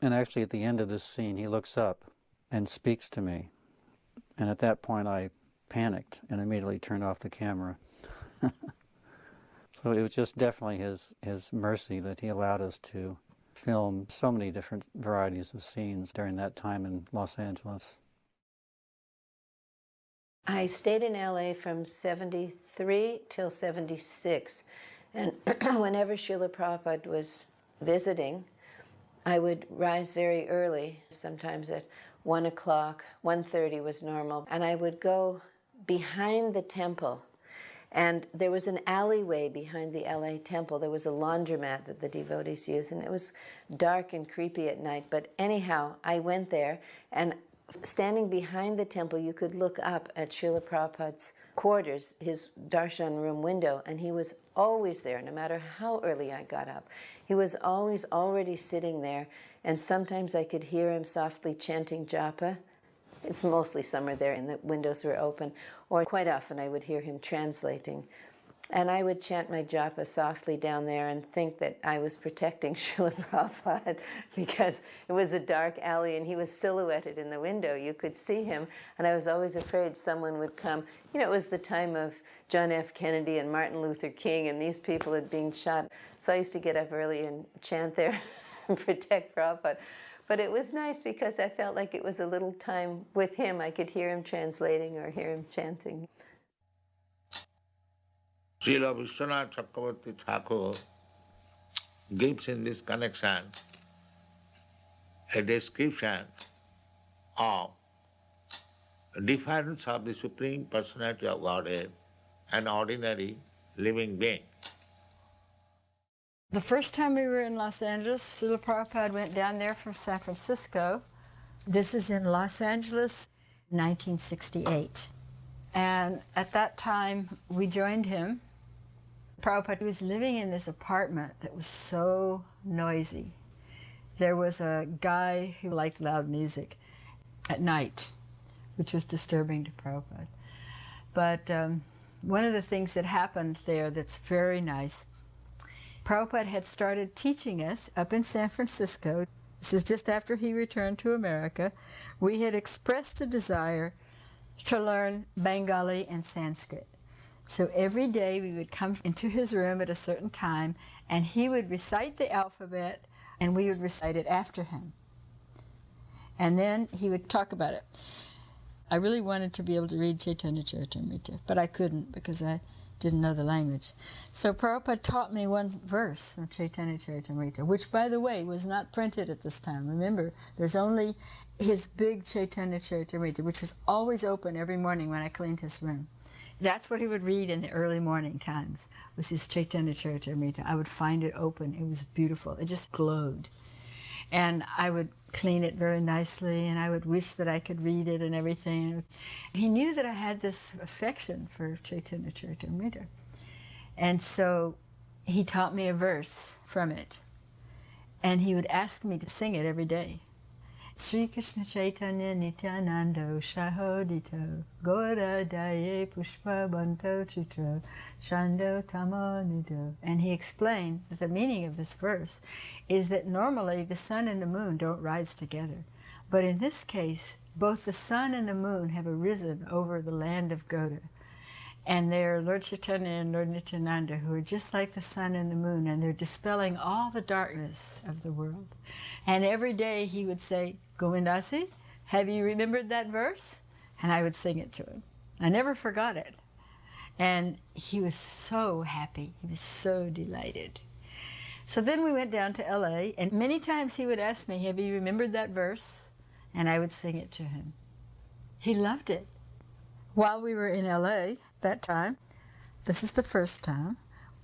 And actually at the end of this scene he looks up and speaks to me. And at that point I panicked and immediately turned off the camera. So it was just definitely his mercy that he allowed us to film so many different varieties of scenes during that time in Los Angeles. I stayed in LA from 73 till 76, and whenever Srila Prabhupada was visiting, I would rise very early, sometimes at 1 o'clock, 1:30 was normal, and I would go behind the temple. And there was an alleyway behind the LA temple. There was a laundromat that the devotees used, and it was dark and creepy at night. But anyhow, I went there, and standing behind the temple, you could look up at Srila Prabhupada's quarters, his darshan room window, and he was always there, no matter how early I got up. He was always already sitting there, and sometimes I could hear him softly chanting japa. It's mostly summer there and the windows were open, or quite often I would hear him translating. And I would chant my japa softly down there and think that I was protecting Srila Prabhupada because it was a dark alley and he was silhouetted in the window. You could see him, and I was always afraid someone would come. You know, it was the time of John F. Kennedy and Martin Luther King, and these people had been shot. So I used to get up early and chant there and protect Prabhupada. But it was nice because I felt like it was a little time with him. I could hear him translating or hear him chanting. Srila Vishwanath Chakravarti Thakur gives in this connection a description of the difference of the Supreme Personality of Godhead and ordinary living being. The first time we were in Los Angeles, Srila Prabhupada went down there from San Francisco This is in Los Angeles, 1968. And at that time, we joined him. Prabhupada was living in this apartment that was so noisy. There was a guy who liked loud music at night, which was disturbing to Prabhupada. But one of the things that happened there that's very nice, Prabhupada had started teaching us up in San Francisco. This is just after he returned to America. We had expressed a desire to learn Bengali and Sanskrit. So every day we would come into his room at a certain time, and he would recite the alphabet, and we would recite it after him. And then he would talk about it. I really wanted to be able to read Chaitanya Charitamrita, but I couldn't because I didn't know the language. So Prabhupada taught me one verse from Chaitanya Charitamrita, which, by the way, was not printed at this time. Remember, there's only his big Chaitanya Charitamrita, which was always open every morning when I cleaned his room. That's what he would read in the early morning times, was his Chaitanya Charitamrita. I would find it open. It was beautiful. It just glowed. And I would clean it very nicely, and I would wish that I could read it and everything. He knew that I had this affection for Chaitanya Charitamrita. And so he taught me a verse from it. And he would ask me to sing it every day. Sri Krishna Chaitanya Nityanando Shahodito Gora Daye Pushpa Banto Chitra Shando Tamanido. And he explained that the meaning of this verse is that normally the sun and the moon don't rise together. But in this case, both the sun and the moon have arisen over the land of Gauda. And they're Lord Chaitanya and Lord Nityananda, who are just like the sun and the moon, and they're dispelling all the darkness of the world. And every day he would say, Govindasi, have you remembered that verse? And I would sing it to him. I never forgot it. And he was so happy. He was so delighted. So then we went down to LA, and many times he would ask me, have you remembered that verse? And I would sing it to him. He loved it. While we were in LA that time, this is the first time,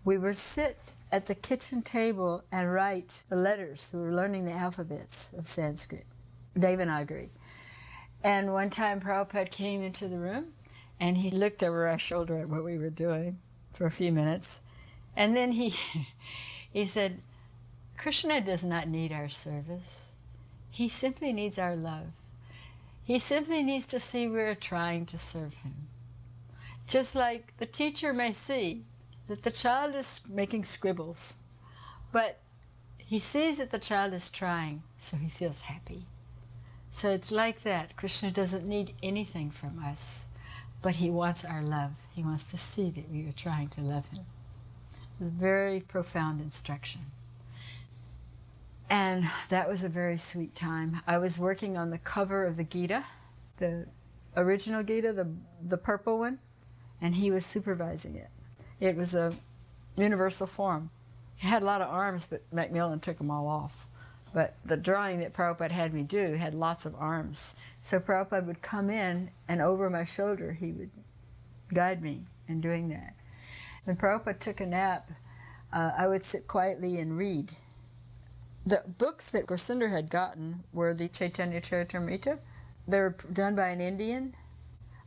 we would sit at the kitchen table and write the letters. We were learning the alphabets of Sanskrit, Devanagari. And one time Prabhupada came into the room, and he looked over our shoulder at what we were doing for a few minutes. And then he said, Krishna does not need our service. He simply needs our love. He simply needs to see we're trying to serve him. Just like the teacher may see that the child is making scribbles, but he sees that the child is trying, so he feels happy. So it's like that. Krishna doesn't need anything from us, but he wants our love. He wants to see that we are trying to love him. It was a very profound instruction. And that was a very sweet time. I was working on the cover of the Gita, the original Gita, the purple one, and he was supervising it. It was a universal form. It had a lot of arms, but Macmillan took them all off. But the drawing that Prabhupada had me do had lots of arms. So Prabhupada would come in, and over my shoulder he would guide me in doing that. When Prabhupada took a nap, I would sit quietly and read. The books that Gursunder had gotten were the Chaitanya Charitamrita. They were done by an Indian.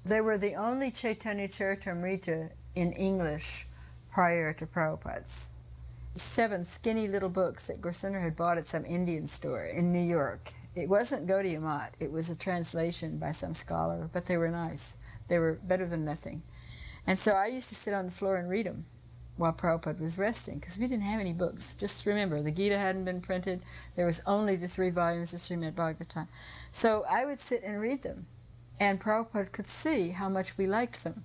They were the only Chaitanya Charitamrita in English prior to Prabhupada's. 7 skinny little books that Gursunder had bought at some Indian store in New York. It wasn't Gaudiya Math. It was a translation by some scholar, but they were nice. They were better than nothing. And so I used to sit on the floor and read them while Prabhupada was resting, because we didn't have any books. Just remember, the Gita hadn't been printed. There was only the 3 volumes of Srimad Bhagavatam. So I would sit and read them, and Prabhupada could see how much we liked them.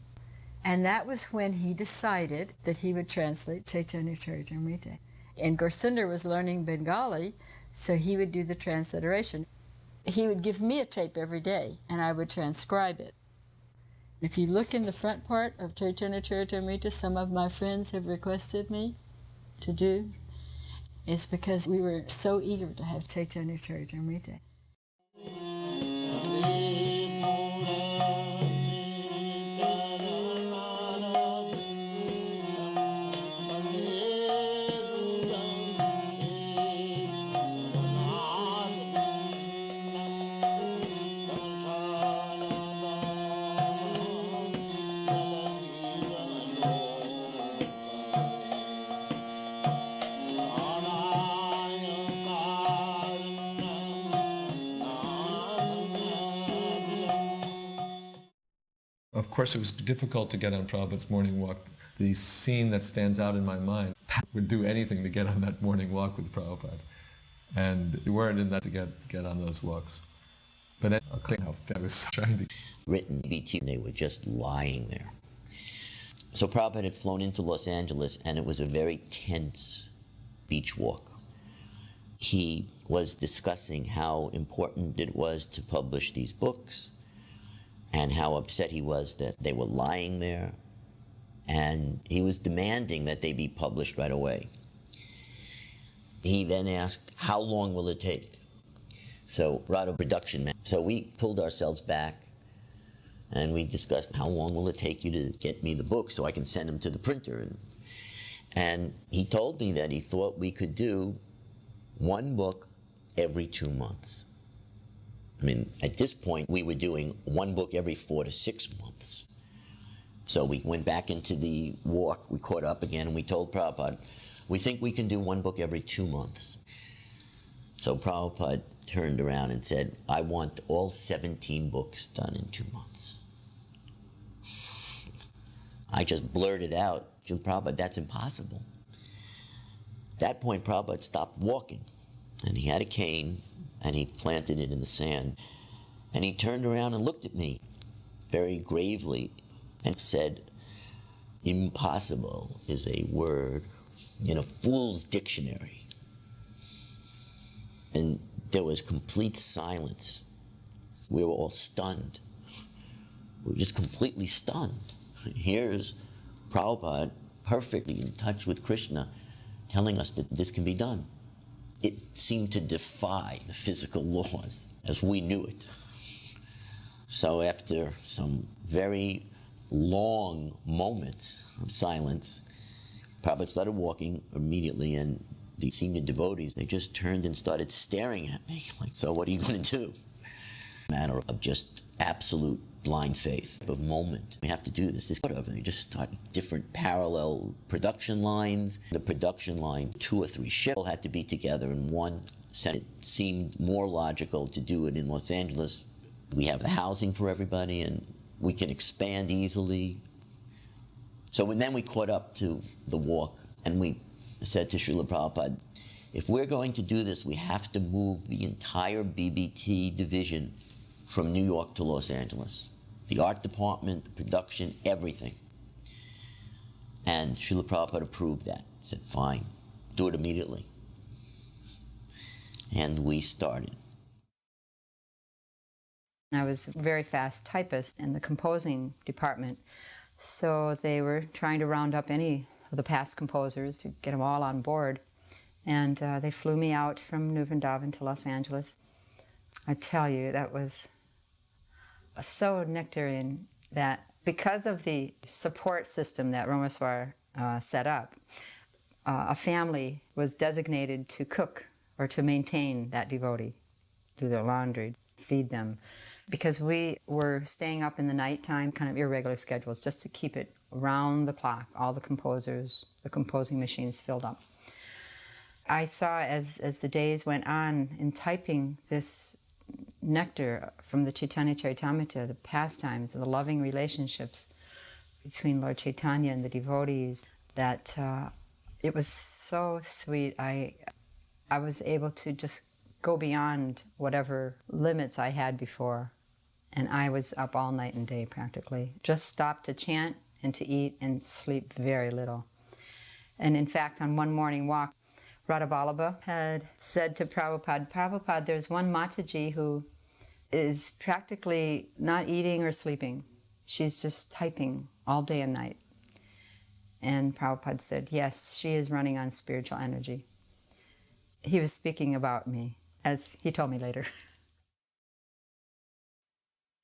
And that was when he decided that he would translate Chaitanya Charitamrita. And Gursunder was learning Bengali, so he would do the transliteration. He would give me a tape every day, and I would transcribe it. If you look in the front part of Chaitanya Charitamrita, some of my friends have requested me to do. It's because we were so eager to have Chaitanya Charitamrita. Of course, it was difficult to get on Prabhupada's morning walk. The scene that stands out in my mind would do anything to get on that morning walk with Prabhupada. And we weren't in that to get on those walks. But I'll claim how I was trying to. Written BT, they were just lying there. So Prabhupada had flown into Los Angeles, and it was a very tense beach walk. He was discussing how important it was to publish these books, and how upset he was that they were lying there, and he was demanding that they be published right away. He then asked, how long will it take? So, Radha production man. So we pulled ourselves back, and we discussed, how long will it take you to get me the book so I can send them to the printer? And he told me that he thought we could do one book every 2 months. I mean, at this point, we were doing one book every 4 to 6 months. So we went back into the walk, we caught up again, and we told Prabhupada, we think we can do one book every 2 months. So Prabhupada turned around and said, I want all 17 books done in 2 months. I just blurted out, Prabhupada, that's impossible. At that point, Prabhupada stopped walking, and he had a cane, and he planted it in the sand. And he turned around and looked at me very gravely and said, impossible is a word in a fool's dictionary. And there was complete silence. We were all stunned. We were just completely stunned. Here's Prabhupada, perfectly in touch with Krishna, telling us that this can be done. It seemed to defy the physical laws as we knew it. So after some very long moments of silence, Prabhupada started walking immediately, and the senior devotees, they just turned and started staring at me, like, so what are you going to do? Matter of just absolute blind faith of moment. We have to do this. Whatever. They just started different parallel production lines. The production line, 2 or 3 ships had to be together in one. It seemed more logical to do it in Los Angeles. We have the housing for everybody, and we can expand easily. So then we caught up to the walk, and we said to Srila Prabhupada, if we're going to do this, we have to move the entire BBT division from New York to Los Angeles. The art department, the production, everything. And Srila Prabhupada approved that. He said, fine, do it immediately. And we started. I was a very fast typist in the composing department, so they were trying to round up any of the past composers to get them all on board. And they flew me out from New Vrindavan to Los Angeles. I tell you, that was so nectarian that because of the support system that Ramaswar set up, a family was designated to cook or to maintain that devotee, do their laundry, feed them, because we were staying up in the nighttime, kind of irregular schedules, just to keep it around the clock, all the composers, the composing machines filled up. I saw as the days went on in typing this nectar from the Chaitanya Charitamrita, the pastimes, the loving relationships between Lord Chaitanya and the devotees, that it was so sweet. I was able to just go beyond whatever limits I had before. And I was up all night and day practically. Just stopped to chant and to eat and sleep very little. And in fact, on one morning walk, Radha Vallabha had said to Prabhupada, Prabhupada, there's one Mataji who is practically not eating or sleeping. She's just typing all day and night. And Prabhupada said, yes, she is running on spiritual energy. He was speaking about me, as he told me later.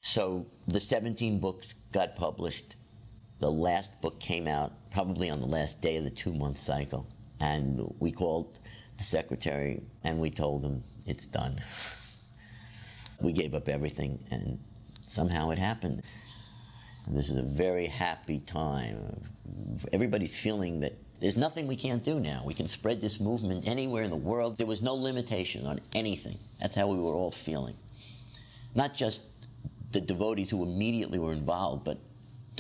So the 17 books got published. The last book came out probably on the last day of the 2-month cycle. And we called the secretary and we told him, it's done. We gave up everything and somehow it happened. And this is a very happy time. Everybody's feeling that there's nothing we can't do now. We can spread this movement anywhere in the world. There was no limitation on anything. That's how we were all feeling. Not just the devotees who immediately were involved, but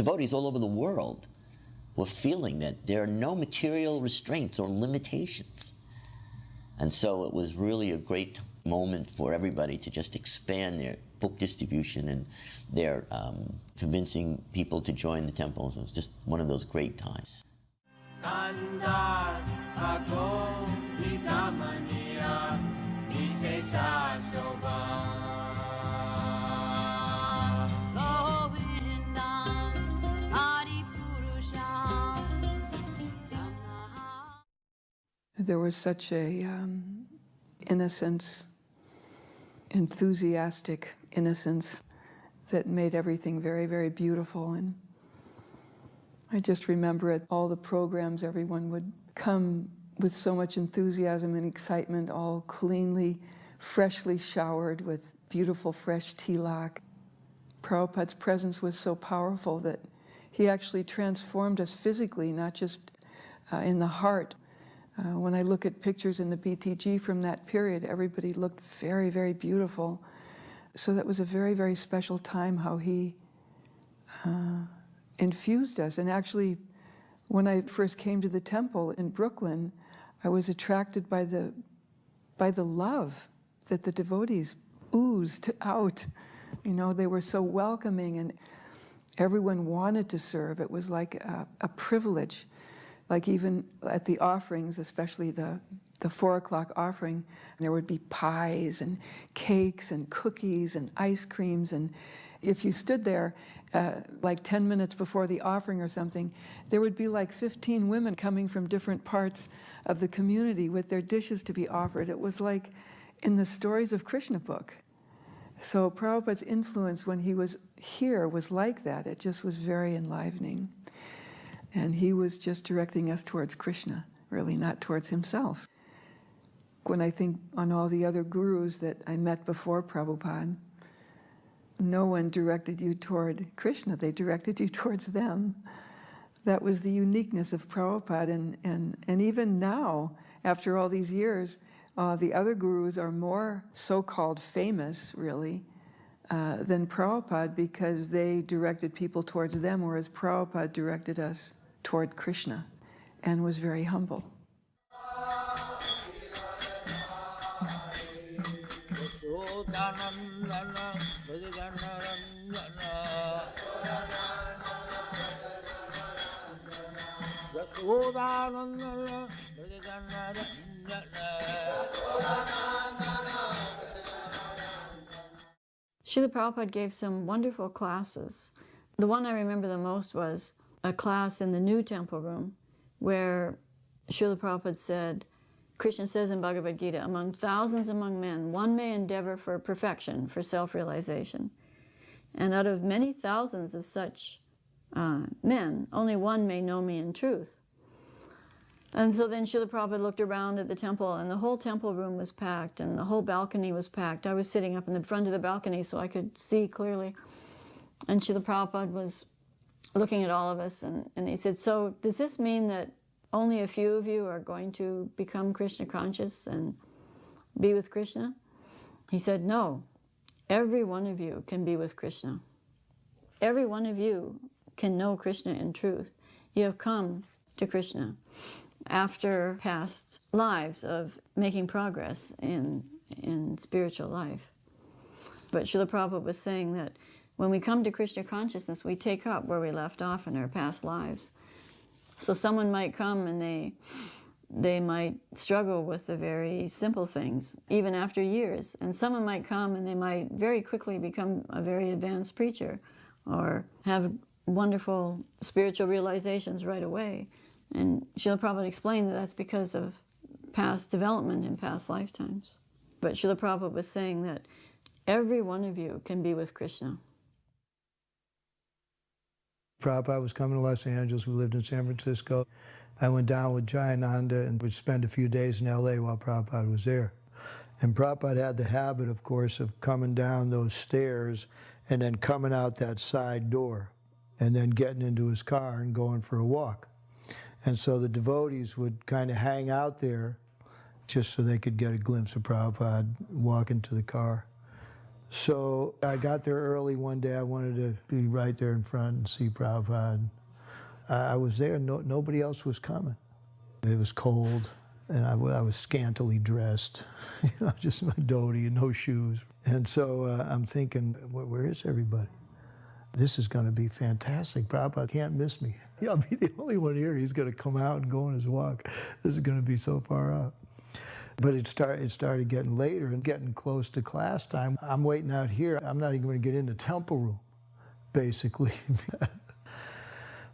devotees all over the world were feeling that there are no material restraints or limitations. And so it was really a great moment for everybody to just expand their book distribution and their convincing people to join the temples. It was just one of those great times. There was such a innocence, enthusiastic innocence that made everything very, very beautiful. And I just remember at all the programs, everyone would come with so much enthusiasm and excitement, all cleanly, freshly showered with beautiful fresh tilak. Prabhupada's presence was so powerful that he actually transformed us physically, not just in the heart. When I look at pictures in the BTG from that period, everybody looked very, very beautiful. So that was a very, very special time how he infused us. And actually, when I first came to the temple in Brooklyn, I was attracted by the love that the devotees oozed out. You know, they were so welcoming and everyone wanted to serve. It was like a privilege. Like even at the offerings, especially the 4 o'clock offering, there would be pies and cakes and cookies and ice creams. And if you stood there like 10 minutes before the offering or something, there would be like 15 women coming from different parts of the community with their dishes to be offered. It was like in the stories of Krishna book. So Prabhupada's influence when he was here was like that. It just was very enlivening. And he was just directing us towards Krishna, really, not towards himself. When I think on all the other gurus that I met before Prabhupada, no one directed you toward Krishna, they directed you towards them. That was the uniqueness of Prabhupada, and even now, after all these years, the other gurus are more so-called famous, really, than Prabhupada because they directed people towards them, whereas Prabhupada directed us toward Krishna and was very humble. Srila Prabhupada gave some wonderful classes. The one I remember the most was a class in the new temple room where Srila Prabhupada said, Krishna says in Bhagavad Gita, among thousands among men, one may endeavor for perfection, for self-realization. And out of many thousands of such men, only one may know me in truth. And so then Srila Prabhupada looked around at the temple, and the whole temple room was packed, and the whole balcony was packed. I was sitting up in the front of the balcony so I could see clearly. And Srila Prabhupada was looking at all of us, and he said, so does this mean that only a few of you are going to become Krishna conscious and be with Krishna? He said, no, every one of you can be with Krishna. Every one of you can know Krishna in truth. You have come to Krishna after past lives of making progress in spiritual life. But Srila Prabhupada was saying that when we come to Krishna consciousness, we take up where we left off in our past lives. So someone might come and they might struggle with the very simple things, even after years. And someone might come and they might very quickly become a very advanced preacher or have wonderful spiritual realizations right away. And Srila Prabhupada explained that that's because of past development in past lifetimes. But Srila Prabhupada was saying that every one of you can be with Krishna. Prabhupada was coming to Los Angeles. We lived in San Francisco. I went down with Jayananda and would spend a few days in LA while Prabhupada was there. And Prabhupada had the habit, of course, of coming down those stairs and then coming out that side door and then getting into his car and going for a walk. And so the devotees would kind of hang out there just so they could get a glimpse of Prabhupada walking to the car. So I got there early one day. I wanted to be right there in front and see Prabhupada. I was there, nobody else was coming. It was cold, and I was scantily dressed, just my dhoti and no shoes. And so I'm thinking, where is everybody? This is going to be fantastic. Prabhupada can't miss me. I'll be the only one here. He's going to come out and go on his walk. This is going to be so far out. But it started getting later and getting close to class time. I'm waiting out here. I'm not even going to get in the temple room, basically.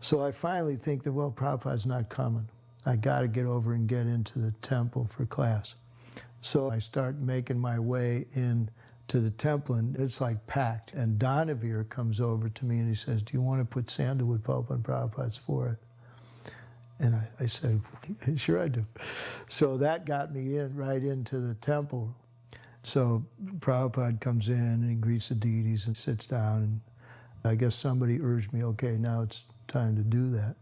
So I finally think that, well, Prabhupada's not coming. I got to get over and get into the temple for class. So I start making my way in to the temple, and it's like packed. And Donavir comes over to me and he says, do you want to put sandalwood pulp on Prabhupada's forehead? And I said, sure I do. So that got me right into the temple. So Prabhupada comes in and he greets the deities and sits down. And I guess somebody urged me, okay, now it's time to do that.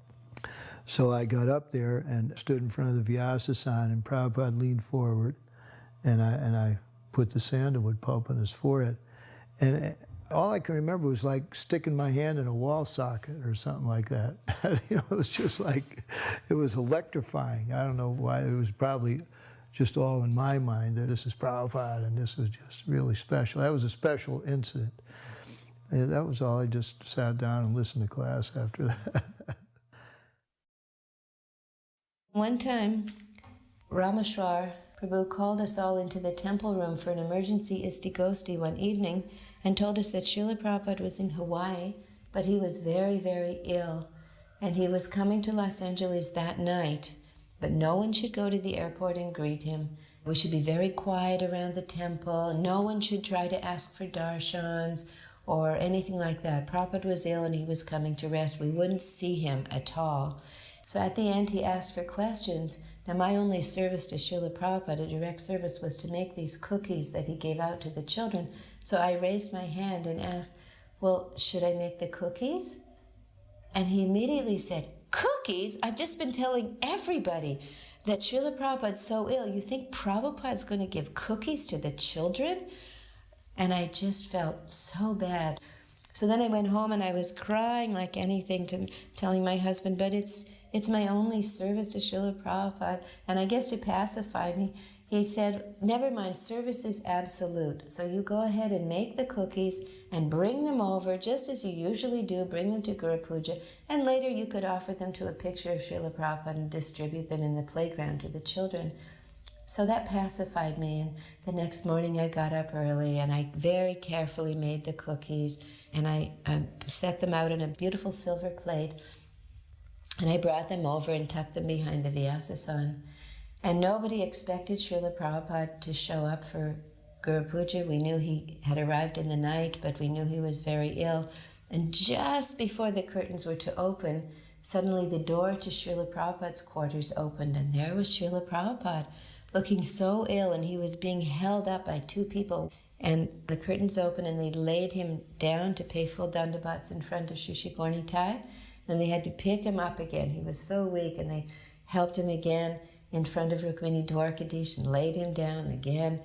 So I got up there and stood in front of the Vyasasana, and Prabhupada leaned forward, and I put the sandalwood pulp on his forehead. And all I can remember was like sticking my hand in a wall socket or something like that. It was just like, it was electrifying. I don't know why. It was probably just all in my mind that this is Prabhupada and this was just really special. That was a special incident. And that was all. I just sat down and listened to class after that. One time, Rameshwar Prabhu called us all into the temple room for an emergency istigosti one evening and told us that Srila Prabhupada was in Hawaii, but he was very, very ill, and he was coming to Los Angeles that night, but no one should go to the airport and greet him. We should be very quiet around the temple. No one should try to ask for darshans or anything like that. Prabhupada was ill and he was coming to rest. We wouldn't see him at all. So at the end, he asked for questions. Now, my only service to Srila Prabhupada, a direct service, was to make these cookies that he gave out to the children. So I raised my hand and asked, well, should I make the cookies? And he immediately said, cookies? I've just been telling everybody that Srila Prabhupada's so ill. You think Prabhupada's going to give cookies to the children? And I just felt so bad. So then I went home and I was crying like anything, telling my husband, but it's my only service to Srila Prabhupada. And I guess to pacify me, he said, never mind, service is absolute. So you go ahead and make the cookies and bring them over, just as you usually do, bring them to Guru Puja. And later you could offer them to a picture of Srila Prabhupada and distribute them in the playground to the children. So that pacified me. And the next morning I got up early and I very carefully made the cookies. And I set them out in a beautiful silver plate. And I brought them over and tucked them behind the Vyasasana. And nobody expected Srila Prabhupada to show up for Guru Puja. We knew he had arrived in the night, but we knew he was very ill. And just before the curtains were to open, suddenly the door to Srila Prabhupada's quarters opened, and there was Srila Prabhupada, looking so ill, and he was being held up by two people. And the curtains opened, and they laid him down to pay full dandavats in front of Shishikornitai. Then they had to pick him up again. He was so weak, and they helped him again in front of Rukmini Dwarkadish and laid him down again,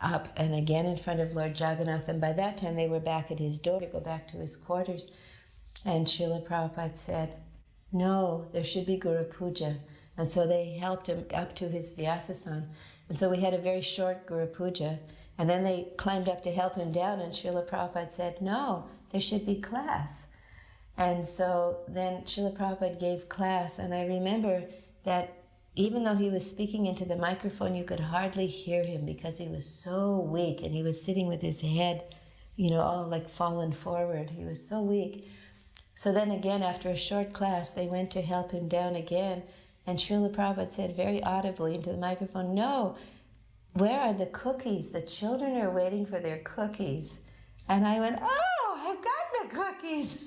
up and again in front of Lord Jagannath. And by that time, they were back at his door to go back to his quarters. And Srila Prabhupada said, no, there should be Guru Puja. And so they helped him up to his Vyasasana. And so we had a very short Guru Puja. And then they climbed up to help him down, and Srila Prabhupada said, no, there should be class. And so then Srila Prabhupada gave class, and I remember that even though he was speaking into the microphone, you could hardly hear him because he was so weak, and he was sitting with his head, all like fallen forward. He was so weak. So then again, after a short class, they went to help him down again, and Srila Prabhupada said very audibly into the microphone, no, where are the cookies? The children are waiting for their cookies. And I went, oh, I've got the cookies.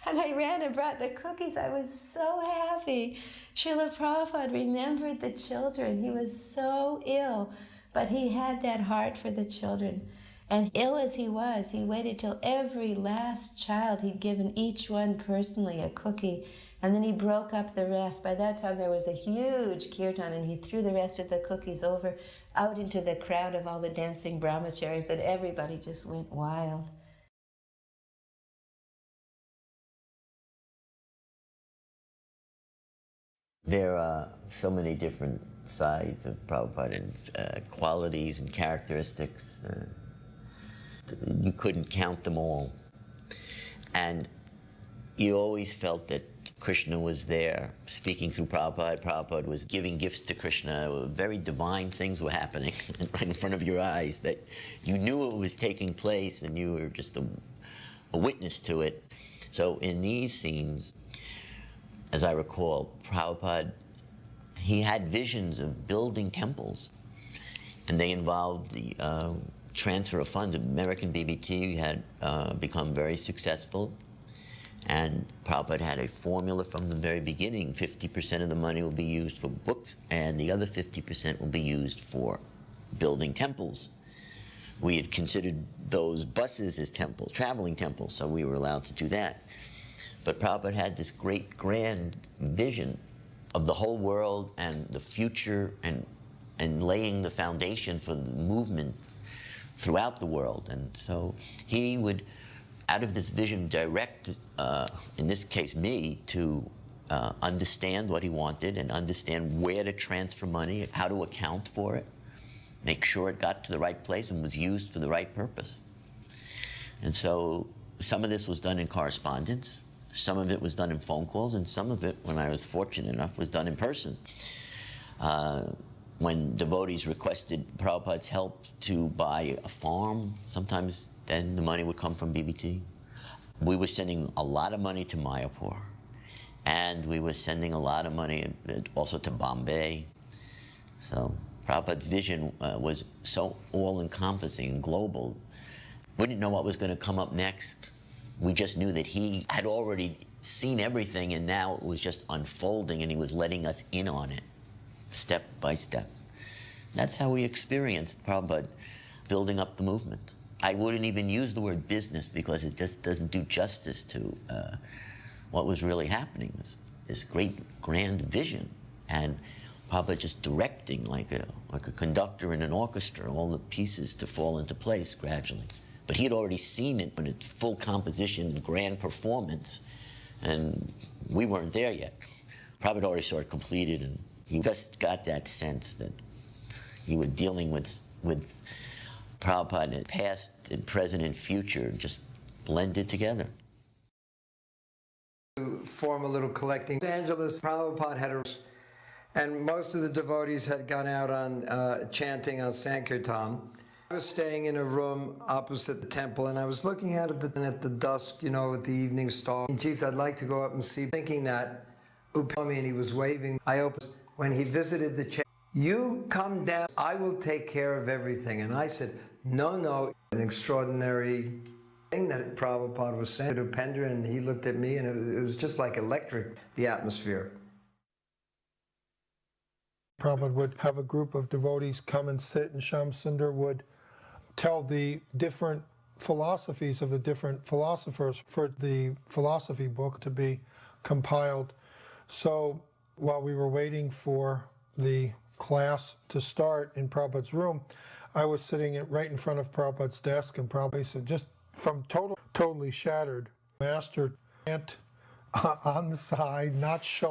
And I ran and brought the cookies. I was so happy. Srila Prabhupada remembered the children. He was so ill, but he had that heart for the children. And ill as he was, he waited till every last child, he'd given each one personally a cookie, and then he broke up the rest. By that time there was a huge kirtan, and he threw the rest of the cookies over out into the crowd of all the dancing brahmacharis, and everybody just went wild. There are so many different sides of Prabhupada and qualities and characteristics. You couldn't count them all. And you always felt that Krishna was there speaking through Prabhupada. Prabhupada was giving gifts to Krishna. Very divine things were happening right in front of your eyes that you knew it was taking place and you were just a witness to it. So in these scenes, as I recall, Prabhupada, he had visions of building temples, and they involved the transfer of funds. American BBT had become very successful, and Prabhupada had a formula from the very beginning. 50% of the money will be used for books, and the other 50% will be used for building temples. We had considered those buses as temples, traveling temples, so we were allowed to do that. But Prabhupada had this great grand vision of the whole world and the future and laying the foundation for the movement throughout the world. And so he would, out of this vision, direct, in this case me, to understand what he wanted and understand where to transfer money, how to account for it, make sure it got to the right place and was used for the right purpose. And so some of this was done in correspondence, some of it was done in phone calls, and some of it, when I was fortunate enough, was done in person. When devotees requested Prabhupada's help to buy a farm, sometimes then the money would come from BBT. We were sending a lot of money to Mayapur, and we were sending a lot of money also to Bombay. So Prabhupada's vision was so all-encompassing and global. We didn't know what was going to come up next. We just knew that he had already seen everything, and now it was just unfolding, and he was letting us in on it, step by step. That's how we experienced Prabhupada building up the movement. I wouldn't even use the word business because it just doesn't do justice to what was really happening. This great grand vision, and Prabhupada just directing like a conductor in an orchestra, all the pieces to fall into place gradually. But he had already seen it in its full composition and grand performance, and we weren't there yet. Prabhupada already saw it completed, and he just got that sense that he was dealing with Prabhupada in past and present and future, just blended together. To form a little collecting. Los Angeles, Prabhupada had and most of the devotees had gone out on chanting on Sankirtan. I was staying in a room opposite the temple, and I was looking at it at the dusk, you know, with the evening star. And geez, I'd like to go up and see, thinking that Upami, and he was waving. I opened, when he visited the church, "You come down, I will take care of everything." And I said, no, no. An extraordinary thing that Prabhupada was saying to Upendra, and he looked at me, and it was just like electric, the atmosphere. Prabhupada would have a group of devotees come and sit, and Shamsundar would tell the different philosophies of the different philosophers for the philosophy book to be compiled. So while we were waiting for the class to start in Prabhupada's room, I was sitting right in front of Prabhupada's desk, and Prabhupada said, just from totally shattered, Master can't on the side, not showing